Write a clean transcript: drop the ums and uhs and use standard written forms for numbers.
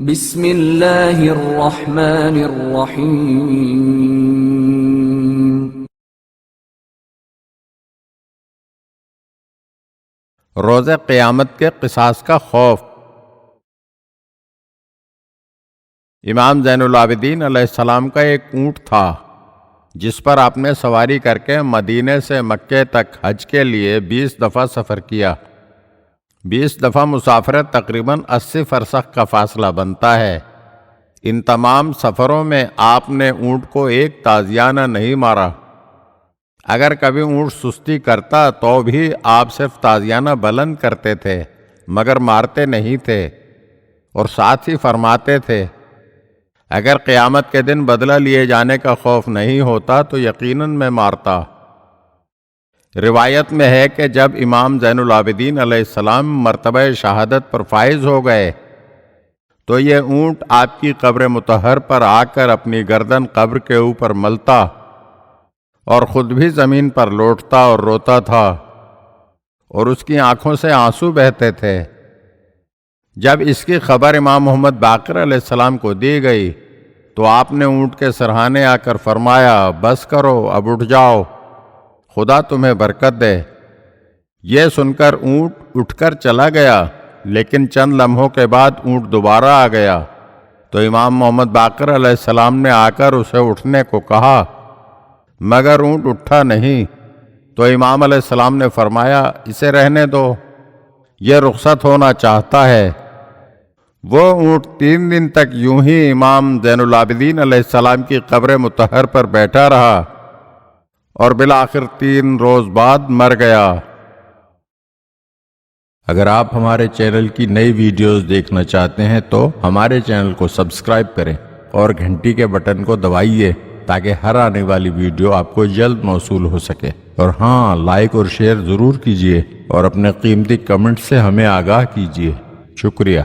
بسم اللہ الرحمن الرحیم۔ روز قیامت کے قصاص کا خوف۔ امام زین العابدین علیہ السلام کا ایک اونٹ تھا جس پر آپ نے سواری کر کے مدینے سے مکے تک حج کے لیے 20 دفعہ سفر کیا۔ 20 دفعہ مسافرت تقریباً 80 فرسخ کا فاصلہ بنتا ہے۔ ان تمام سفروں میں آپ نے اونٹ کو ایک تازیانہ نہیں مارا۔ اگر کبھی اونٹ سستی کرتا تو بھی آپ صرف تازیانہ بلند کرتے تھے مگر مارتے نہیں تھے، اور ساتھ ہی فرماتے تھے اگر قیامت کے دن بدلہ لیے جانے کا خوف نہیں ہوتا تو یقیناً میں مارتا۔ روایت میں ہے کہ جب امام زین العابدین علیہ السلام مرتبہ شہادت پر فائز ہو گئے تو یہ اونٹ آپ کی قبر مطہر پر آ کر اپنی گردن قبر کے اوپر ملتا اور خود بھی زمین پر لوٹتا اور روتا تھا، اور اس کی آنکھوں سے آنسو بہتے تھے۔ جب اس کی خبر امام محمد باقر علیہ السلام کو دی گئی تو آپ نے اونٹ کے سرہانے آ کر فرمایا بس کرو، اب اٹھ جاؤ، خدا تمہیں برکت دے۔ یہ سن کر اونٹ اٹھ کر چلا گیا، لیکن چند لمحوں کے بعد اونٹ دوبارہ آ گیا تو امام محمد باقر علیہ السلام نے آ کر اسے اٹھنے کو کہا مگر اونٹ اٹھا نہیں، تو امام علیہ السلام نے فرمایا اسے رہنے دو، یہ رخصت ہونا چاہتا ہے۔ وہ اونٹ 3 دن تک یوں ہی امام زین العابدین علیہ السلام کی قبر مطہر پر بیٹھا رہا اور بالآخر 3 روز بعد مر گیا۔ اگر آپ ہمارے چینل کی نئی ویڈیوز دیکھنا چاہتے ہیں تو ہمارے چینل کو سبسکرائب کریں اور گھنٹی کے بٹن کو دبائیے تاکہ ہر آنے والی ویڈیو آپ کو جلد موصول ہو سکے، اور ہاں، لائک اور شیئر ضرور کیجیے اور اپنے قیمتی کمنٹ سے ہمیں آگاہ کیجیے۔ شکریہ۔